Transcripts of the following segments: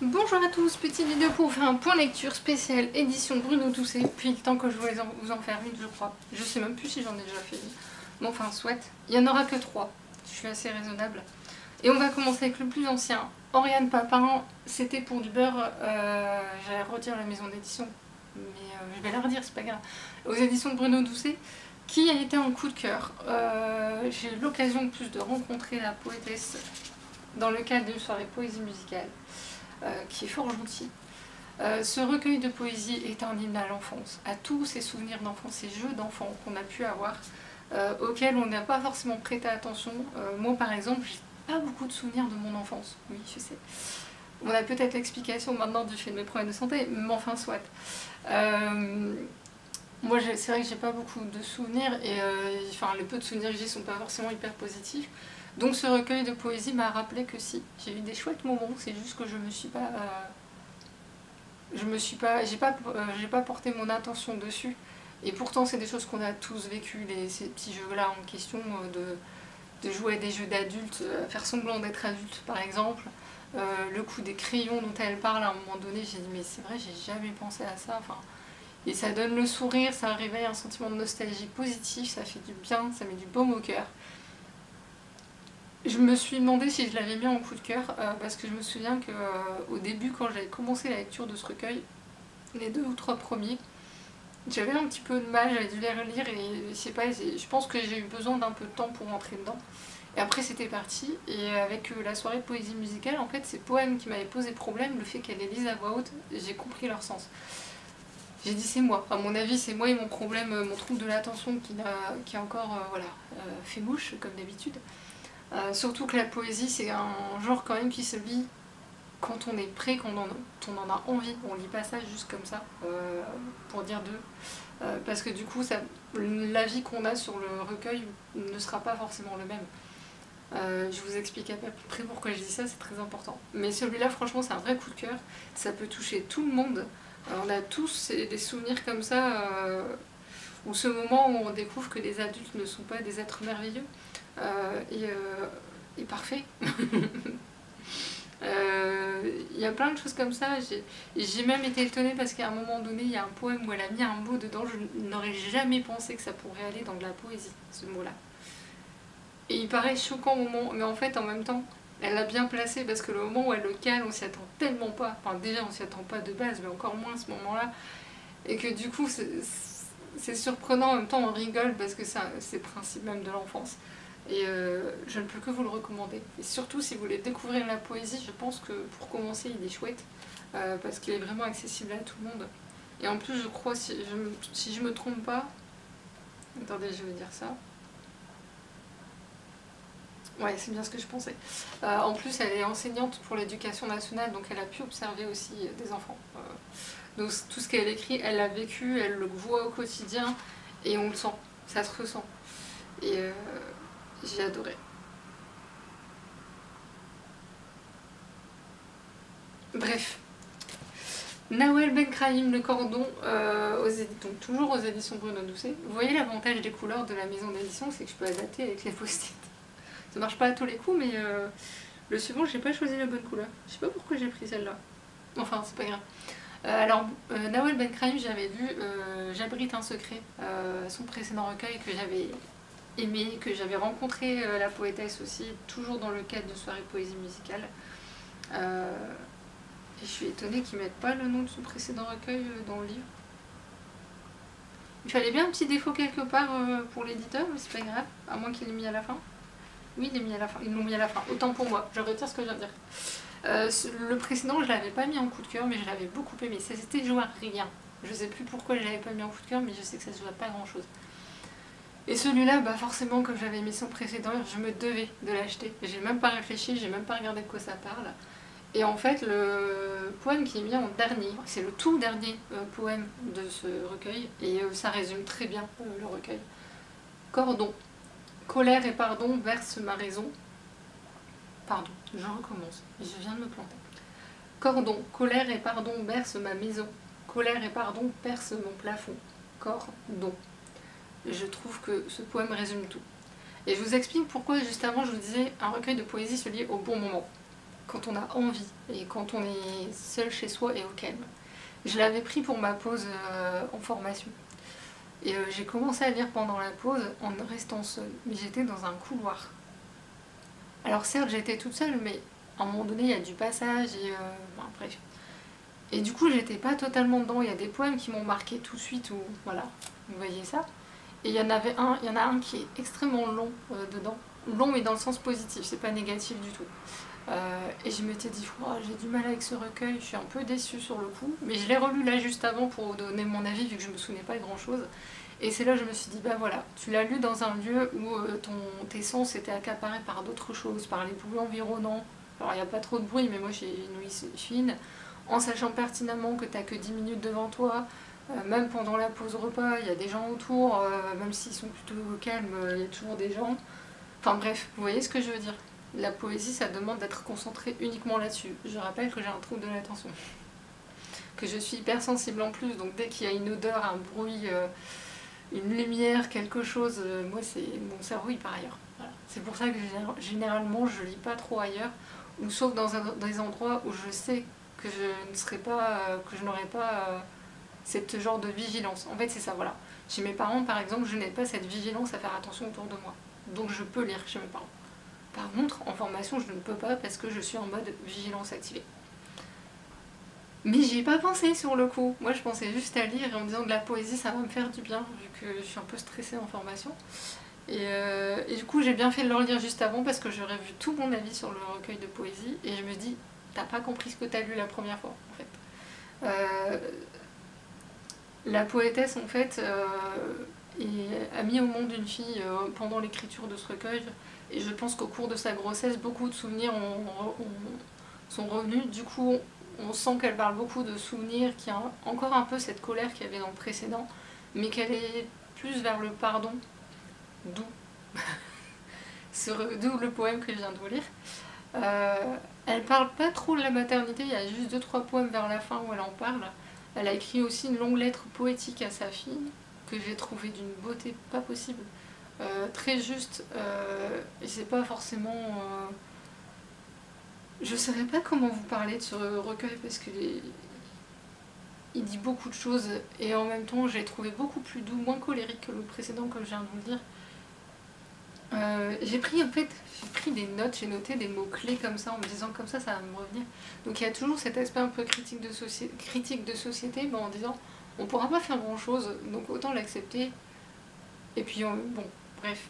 Bonjour à tous, petite vidéo pour vous faire un point lecture spécial édition Bruno Doucet. Puis le temps que je voulais vous en faire une, je crois. Je sais même plus si j'en ai déjà fait une. Mais enfin, soit. Il n'y en aura que 3. Je suis assez raisonnable. Et on va commencer avec le plus ancien. Oriane Papin, c'était pour du beurre. J'allais redire la maison d'édition, mais je vais la redire, c'est pas grave. Aux éditions de Bruno Doucet, qui a été un coup de cœur. J'ai eu l'occasion de plus de rencontrer la poétesse dans le cadre d'une soirée poésie musicale. Qui est fort gentil. Ce recueil de poésie est un hymne à l'enfance, à tous ces souvenirs d'enfance, ces jeux d'enfants qu'on a pu avoir, auxquels on n'a pas forcément prêté attention. Moi par exemple, j'ai pas beaucoup de souvenirs de mon enfance, oui je sais. On a peut-être l'explication maintenant du fait de mes problèmes de santé, mais enfin soit. Moi c'est vrai que j'ai pas beaucoup de souvenirs, et enfin, les peu de souvenirs que j'ai sont pas forcément hyper positifs. Donc ce recueil de poésie m'a rappelé que si, j'ai eu des chouettes moments, c'est juste que j'ai pas porté mon attention dessus. Et pourtant c'est des choses qu'on a tous vécues, ces petits jeux-là en question, de jouer à des jeux d'adultes, faire semblant d'être adulte par exemple. Le coup des crayons dont elle parle à un moment donné, j'ai dit mais c'est vrai, j'ai jamais pensé à ça. Enfin, et ça donne le sourire, ça réveille un sentiment de nostalgie positif, ça fait du bien, ça met du baume au cœur. Je me suis demandé si je l'avais mis en coup de cœur, parce que je me souviens qu'au début, quand j'avais commencé la lecture de ce recueil, les 2 ou 3 premiers, j'avais un petit peu de mal, j'avais dû les relire et je sais pas, je pense que j'ai eu besoin d'un peu de temps pour rentrer dedans. Et après c'était parti, et avec la soirée de poésie musicale, en fait ces poèmes qui m'avaient posé problème, le fait qu'elle les lise à voix haute, j'ai compris leur sens. J'ai dit c'est moi, à mon avis c'est moi et mon problème, mon trouble de l'attention qui a encore fait mouche comme d'habitude. Surtout que la poésie c'est un genre quand même qui se lit quand on est prêt, quand on en a envie. On lit pas ça juste comme ça, pour dire d'eux. Parce que du coup l'avis qu'on a sur le recueil ne sera pas forcément le même. Je vous explique à peu près pourquoi je dis ça, c'est très important. Mais celui-là franchement c'est un vrai coup de cœur, ça peut toucher tout le monde. On a tous des souvenirs comme ça, ou ce moment où on découvre que les adultes ne sont pas des êtres merveilleux et parfaits. Il y a plein de choses comme ça. J'ai même été étonnée parce qu'à un moment donné, il y a un poème où elle a mis un mot dedans. Je n'aurais jamais pensé que ça pourrait aller dans de la poésie, ce mot-là. Et il paraît choquant au moment, mais en fait, en même temps, elle l'a bien placé parce que le moment où elle le cale, on s'y attend tellement pas. Enfin, déjà, on s'y attend pas de base, mais encore moins à ce moment-là. Et que du coup, c'est surprenant, en même temps, on rigole parce que c'est le principe même de l'enfance. Et je ne peux que vous le recommander. Et surtout, si vous voulez découvrir la poésie, je pense que pour commencer, il est chouette. Parce qu'il est vraiment accessible à tout le monde. Et en plus, je crois, si je me trompe pas... Attendez, je vais dire ça. Ouais, c'est bien ce que je pensais. En plus, elle est enseignante pour l'éducation nationale, donc elle a pu observer aussi des enfants. Donc tout ce qu'elle écrit, elle l'a vécu, elle le voit au quotidien, et on le sent, ça se ressent. Et j'ai adoré. Bref. Nawel Benkraïm, Le Cordon, donc toujours aux éditions Bruno Doucet. Vous voyez l'avantage des couleurs de la maison d'édition, c'est que je peux adapter avec les post-it. Ça marche pas à tous les coups, mais le suivant, j'ai pas choisi la bonne couleur. Je sais pas pourquoi j'ai pris celle-là. Enfin, c'est pas grave. Alors, Nawel Benkraïm, j'avais lu J'abrite un secret, son précédent recueil que j'avais aimé, que j'avais rencontré la poétesse aussi, toujours dans le cadre de soirée poésie musicale. Et je suis étonnée qu'ils mettent pas le nom de son précédent recueil dans le livre. Il fallait bien un petit défaut quelque part pour l'éditeur, mais c'est pas grave, à moins qu'il l'ait mis à la fin. Oui, ils l'ont mis à la fin, autant pour moi, je retire ce que je viens de dire. Le précédent, je l'avais pas mis en coup de cœur, mais je l'avais beaucoup aimé. Ça s'était joué à rien. Je sais plus pourquoi je l'avais pas mis en coup de cœur, mais je sais que ça se joue à pas grand chose. Et celui-là, bah forcément, comme j'avais mis son précédent, je me devais de l'acheter. J'ai même pas réfléchi, j'ai même pas regardé de quoi ça parle. Et en fait, le poème qui est mis en dernier, c'est le tout dernier poème de ce recueil, et ça résume très bien le recueil. Cordon. Colère et pardon bercent ma raison. Pardon, je recommence, je viens de me planter. Cordon, colère et pardon bercent ma maison. Colère et pardon percent mon plafond. Cordon. Je trouve que ce poème résume tout. Et je vous explique pourquoi juste avant je vous disais un recueil de poésie se lit au bon moment. quand on a envie et quand on est seul chez soi et au calme. Je l'avais pris pour ma pause en formation. Et j'ai commencé à lire pendant la pause en restant seule, mais j'étais dans un couloir. Alors certes j'étais toute seule, mais à un moment donné il y a du passage et bref. Et du coup j'étais pas totalement dedans, il y a des poèmes qui m'ont marqué tout de suite, ou voilà, vous voyez ça. Et il y en a un qui est extrêmement long dedans, long mais dans le sens positif, c'est pas négatif du tout. Et je m'étais dit, oh, j'ai du mal avec ce recueil, je suis un peu déçue sur le coup, mais je l'ai relu là juste avant pour donner mon avis vu que je me souvenais pas de grand chose. Et c'est là que je me suis dit, bah voilà, tu l'as lu dans un lieu où tes sens étaient accaparés par d'autres choses, par les bruits environnants. Alors il n'y a pas trop de bruit, mais moi j'ai une ouïe fine, en sachant pertinemment que t'as que 10 minutes devant toi, même pendant la pause repas, il y a des gens autour, même s'ils sont plutôt calmes, il y a toujours des gens. Enfin bref, vous voyez ce que je veux dire. La poésie, ça demande d'être concentré uniquement là-dessus. Je rappelle que j'ai un trouble de l'attention. Que je suis hypersensible en plus, donc dès qu'il y a une odeur, un bruit, une lumière, quelque chose, moi c'est mon cerveau il part ailleurs. Voilà. C'est pour ça que généralement je lis pas trop ailleurs, ou sauf dans des endroits où je sais que je ne serai pas, que je n'aurai pas cette genre de vigilance. En fait c'est ça, voilà. Chez mes parents par exemple, je n'ai pas cette vigilance à faire attention autour de moi. Donc je peux lire chez mes parents. Par contre, en formation, je ne peux pas parce que je suis en mode vigilance activée. Mais j'y ai pas pensé sur le coup. Moi, je pensais juste à lire en me disant que la poésie, ça va me faire du bien, vu que je suis un peu stressée en formation. Et du coup, j'ai bien fait de le relire juste avant parce que j'aurais vu tout mon avis sur le recueil de poésie. Et je me dis, t'as pas compris ce que t'as lu la première fois, en fait. La poétesse, en fait, a mis au monde une fille pendant l'écriture de ce recueil. Et je pense qu'au cours de sa grossesse, beaucoup de souvenirs sont revenus. Du coup, on sent qu'elle parle beaucoup de souvenirs, qu'il y a encore un peu cette colère qu'il y avait dans le précédent, mais qu'elle est plus vers le pardon, d'où le poème que je viens de vous lire. Elle parle pas trop de la maternité, il y a juste 2-3 poèmes vers la fin où elle en parle. Elle a écrit aussi une longue lettre poétique à sa fille, que j'ai trouvée d'une beauté pas possible. Très juste, et c'est pas forcément... je saurais pas comment vous parler de ce recueil parce qu'il dit beaucoup de choses et en même temps j'ai trouvé beaucoup plus doux, moins colérique que le précédent comme je viens de vous le dire. J'ai pris des notes, j'ai noté des mots clés comme ça en me disant comme ça va me revenir. Donc il y a toujours cet aspect un peu critique de société, mais en disant on pourra pas faire grand chose donc autant l'accepter. Et puis bon, bref.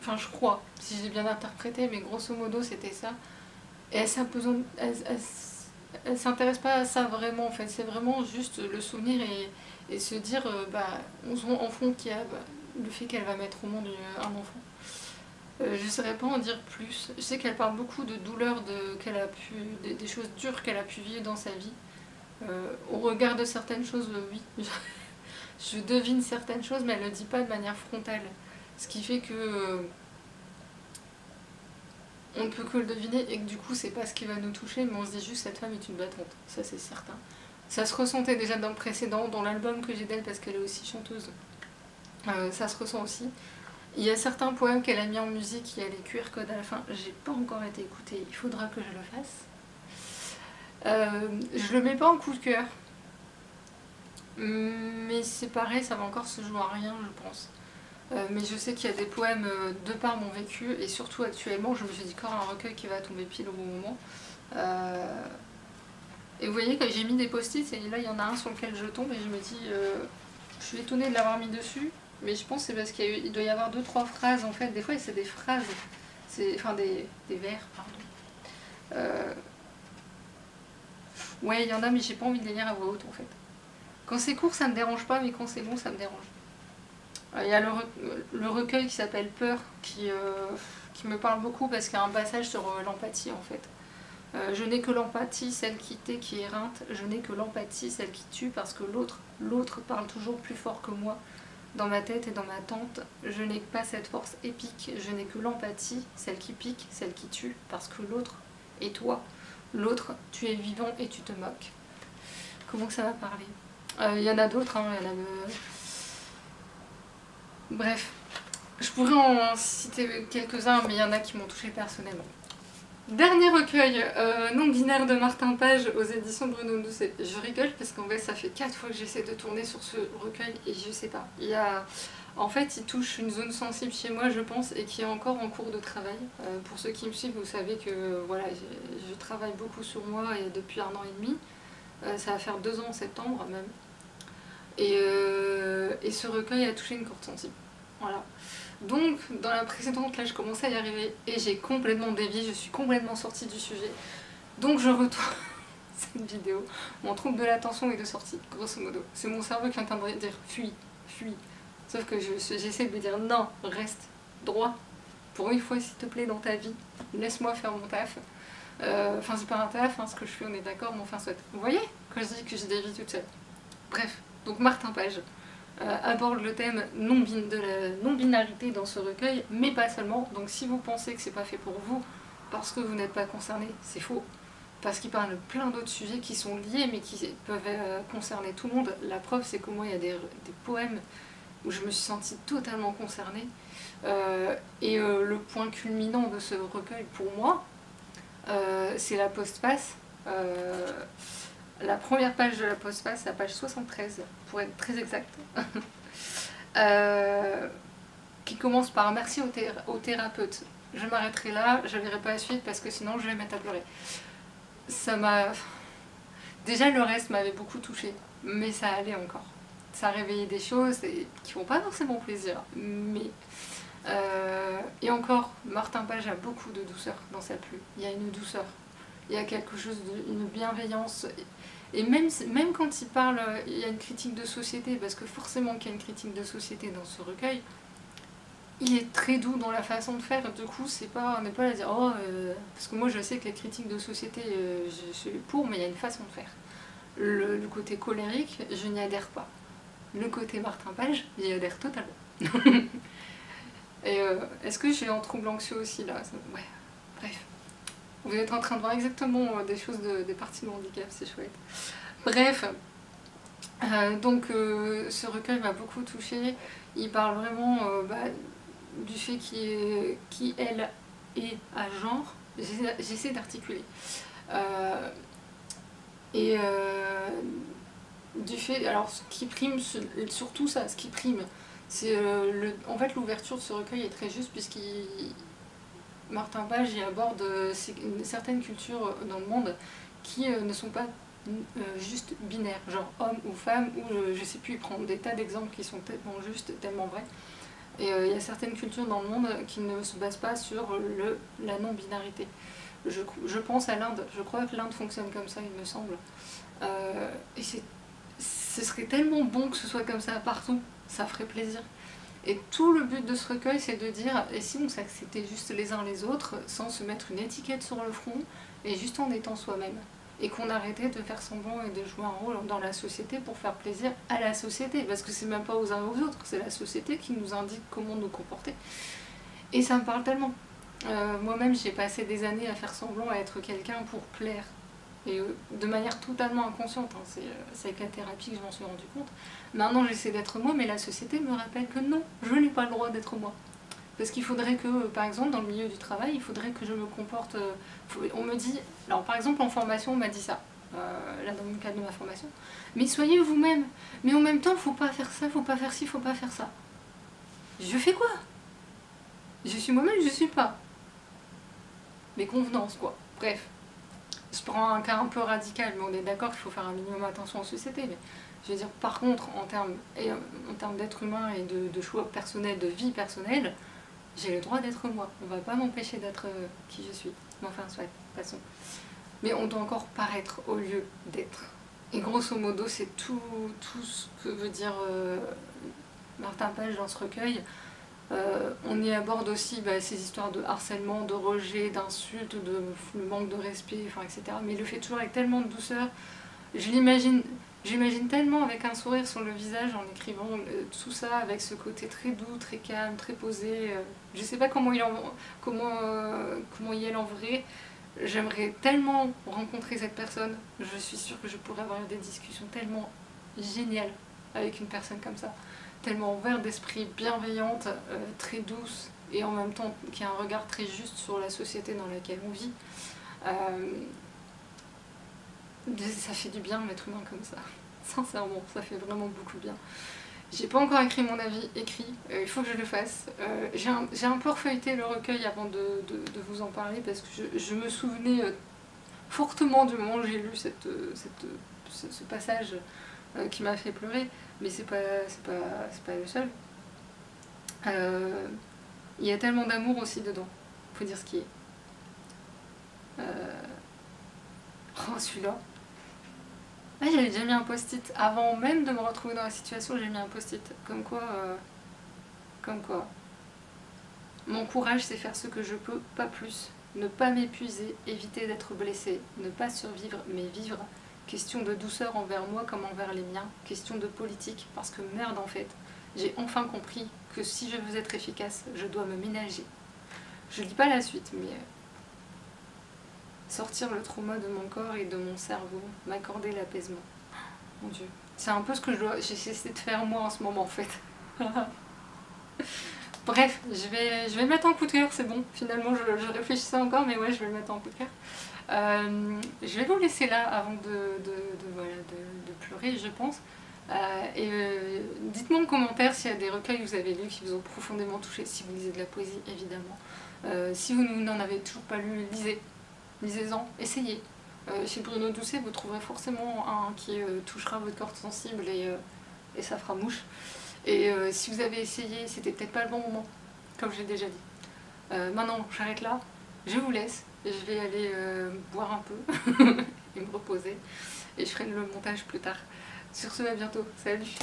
Enfin je crois, si j'ai bien interprété, mais grosso modo c'était ça. Et elle s'intéresse pas à ça vraiment en fait, c'est vraiment juste le souvenir et se dire, on se rend compte qu'il y a le fait qu'elle va mettre au monde un enfant. Je ne saurais pas en dire plus. Je sais qu'elle parle beaucoup de douleurs, des choses dures qu'elle a pu vivre dans sa vie. Au regard de certaines choses, oui. Je devine certaines choses, mais elle ne le dit pas de manière frontale. Ce qui fait que on ne peut que le deviner et que du coup c'est pas ce qui va nous toucher, mais on se dit juste cette femme est une battante, ça c'est certain. Ça se ressentait déjà dans le précédent, dans l'album que j'ai d'elle parce qu'elle est aussi chanteuse. Ça se ressent aussi. Il y a certains poèmes qu'elle a mis en musique, il y a les QR codes à la fin, j'ai pas encore été écoutée, il faudra que je le fasse. Je le mets pas en coup de cœur, mais c'est pareil, ça va encore se jouer à rien je pense. Mais je sais qu'il y a des poèmes de par mon vécu et surtout actuellement je me suis dit encore un recueil qui va tomber pile au bon moment. Et vous voyez que j'ai mis des post-it et là il y en a un sur lequel je tombe et je me dis je suis étonnée de l'avoir mis dessus, mais je pense que c'est parce qu'il doit y avoir 2-3 phrases en fait, des fois c'est des phrases, enfin des vers pardon. Ouais il y en a mais j'ai pas envie de les lire à voix haute en fait. Quand c'est court ça me dérange pas, mais quand c'est long ça me dérange. Il y a le recueil qui s'appelle Peur qui me parle beaucoup parce qu'il y a un passage sur l'empathie en fait. Je n'ai que l'empathie, celle qui tait, qui éreinte. Je n'ai que l'empathie, celle qui tue parce que l'autre parle toujours plus fort que moi. Dans ma tête et dans ma tente, je n'ai pas cette force épique. Je n'ai que l'empathie, celle qui pique, celle qui tue parce que l'autre est toi. L'autre, tu es vivant et tu te moques. Comment que ça va parler? Il y en a d'autres, hein, il y en a... Bref, je pourrais en citer quelques-uns, mais il y en a qui m'ont touché personnellement. Dernier recueil, non-binaire de Martin Page aux éditions Bruno Doucet. Je rigole parce qu'en fait ça fait 4 fois que j'essaie de tourner sur ce recueil et je sais pas. En fait il touche une zone sensible chez moi je pense et qui est encore en cours de travail. Pour ceux qui me suivent vous savez que voilà, je travaille beaucoup sur moi et depuis 1 an et demi. Ça va faire 2 ans en septembre même. Et ce recueil a touché une corde sensible. Voilà. Donc, dans la précédente, là, je commençais à y arriver et j'ai complètement dévié, je suis complètement sortie du sujet. Donc, je retourne cette vidéo. Mon trouble de l'attention est de sortie, grosso modo. C'est mon cerveau qui est en train de dire fuis, fuis. Sauf que j'essaie de lui dire non, reste droit. Pour une fois, s'il te plaît, dans ta vie, laisse-moi faire mon taf. Enfin, c'est pas un taf, hein, ce que je fais, on est d'accord, mais enfin, soit. Vous voyez quand je dis que je dévie toute seule. Bref, donc Martin Page aborde le thème de la non-binarité dans ce recueil, mais pas seulement. Donc si vous pensez que c'est pas fait pour vous, parce que vous n'êtes pas concerné, c'est faux. Parce qu'il parle de plein d'autres sujets qui sont liés, mais qui peuvent concerner tout le monde. La preuve, c'est que moi, il y a des poèmes où je me suis sentie totalement concernée. Le point culminant de ce recueil, pour moi, c'est la postface. La première page de la postface, la page 73, pour être très exact, qui commence par merci au thérapeute. Je m'arrêterai là, je ne lirai pas la suite parce que sinon je vais mettre à pleurer. Ça m'a. Déjà le reste m'avait beaucoup touchée, mais ça allait encore. Ça a réveillé des choses qui font pas forcément plaisir, mais. Et encore, Martin Page a beaucoup de douceur dans sa plume. Il y a une douceur. Il y a quelque chose une bienveillance. Et même quand il parle, il y a une critique de société, parce que forcément qu'il y a une critique de société dans ce recueil, il est très doux dans la façon de faire. Du coup, on n'est pas là à dire oh, parce que moi je sais que les critiques de société, je suis pour, mais il y a une façon de faire. Le côté colérique, je n'y adhère pas. Le côté Martin Page, j'y adhère totalement. Et est-ce que j'ai un trouble anxieux aussi là? Ouais, bref. Vous êtes en train de voir exactement des choses des parties de handicap, c'est chouette. Bref, donc ce recueil m'a beaucoup touchée. Il parle vraiment du fait qui elle est à genre. J'essaie d'articuler. Du fait, alors ce qui prime, surtout ça, ce qui prime, c'est en fait l'ouverture de ce recueil est très juste puisqu'il Martin Page y aborde certaines cultures dans le monde qui ne sont pas juste binaires, genre homme ou femme, ou je sais plus, il prend des tas d'exemples qui sont tellement justes, tellement vrais. Et il y a certaines cultures dans le monde qui ne se basent pas sur la non-binarité. Je pense à l'Inde, je crois que l'Inde fonctionne comme ça, il me semble. Et ce serait tellement bon que ce soit comme ça partout, ça ferait plaisir. Et tout le but de ce recueil, c'est de dire, et si on s'acceptait juste les uns les autres, sans se mettre une étiquette sur le front, et juste en étant soi-même. Et qu'on arrêtait de faire semblant et de jouer un rôle dans la société pour faire plaisir à la société. Parce que c'est même pas aux uns aux autres, c'est la société qui nous indique comment nous comporter. Et ça me parle tellement. Moi-même, j'ai passé des années à faire semblant à être quelqu'un pour plaire. Et de manière totalement inconsciente, hein. C'est avec la thérapie que je m'en suis rendu compte. Maintenant j'essaie d'être moi, mais la société me rappelle que non, je n'ai pas le droit d'être moi. Parce qu'il faudrait que, par exemple, dans le milieu du travail, il faudrait que je me comporte... on me dit... Alors par exemple en formation, on m'a dit ça, là dans le cadre de ma formation. Mais soyez vous-même, mais en même temps, faut pas faire ça, faut pas faire ci, faut pas faire ça. Je fais quoi? Je suis moi-même, je suis pas. Les convenances, quoi. Bref. Je prends un cas un peu radical, mais on est d'accord qu'il faut faire un minimum attention aux sociétés. Mais je veux dire, par contre, en termes d'être humain et de choix personnels, de vie personnelle, j'ai le droit d'être moi. On va pas m'empêcher d'être qui je suis. Mais enfin, soit, passons. Mais on doit encore paraître au lieu d'être. Et grosso modo, c'est tout ce que veut dire Martin Page dans ce recueil. On y aborde aussi ces histoires de harcèlement, de rejet, d'insultes, de manque de respect, enfin, etc. Mais il le fait toujours avec tellement de douceur. J'imagine tellement avec un sourire sur le visage en écrivant tout ça, avec ce côté très doux, très calme, très posé. Je sais pas comment il est en vrai. J'aimerais tellement rencontrer cette personne. Je suis sûre que je pourrais avoir des discussions tellement géniales avec une personne comme ça. Tellement ouverte d'esprit, bienveillante, très douce et en même temps qui a un regard très juste sur la société dans laquelle on vit. Ça fait du bien l'être humain comme ça, sincèrement, ça fait vraiment beaucoup de bien. J'ai pas encore écrit mon avis écrit, il faut que je le fasse. J'ai un peu refeuilleté le recueil avant de vous en parler parce que je me souvenais fortement du moment où j'ai lu ce passage qui m'a fait pleurer, mais c'est pas le seul. Il y a tellement d'amour aussi dedans, faut dire ce qui est. Oh, celui-là. Ah, j'avais déjà mis un post-it. Avant même de me retrouver dans la situation, j'ai mis un post-it. Comme quoi. Mon courage, c'est faire ce que je peux, pas plus. Ne pas m'épuiser, éviter d'être blessé, ne pas survivre, mais vivre. Question de douceur envers moi comme envers les miens. Question de politique, parce que merde en fait. J'ai enfin compris que si je veux être efficace, je dois me ménager. Je lis pas la suite, mais sortir le trauma de mon corps et de mon cerveau, m'accorder l'apaisement. Mon Dieu. C'est un peu ce que j'essaie de faire moi en ce moment en fait. Bref, je vais le mettre en coup de cœur, c'est bon. Finalement, je réfléchissais encore, mais ouais, je vais le mettre en coup de cœur. Je vais vous laisser là avant de pleurer, je pense. Dites-moi en commentaire s'il y a des recueils que vous avez lus qui vous ont profondément touché, si vous lisez de la poésie, évidemment. Si vous n'en avez toujours pas lu, lisez-en, essayez. Chez Bruno Doucet, vous trouverez forcément un qui touchera votre corde sensible et ça fera mouche. Et si vous avez essayé, c'était peut-être pas le bon moment, comme j'ai déjà dit. Maintenant, j'arrête là, je vous laisse, je vais aller boire un peu et me reposer. Et je ferai le montage plus tard. Sur ce, à bientôt, salut!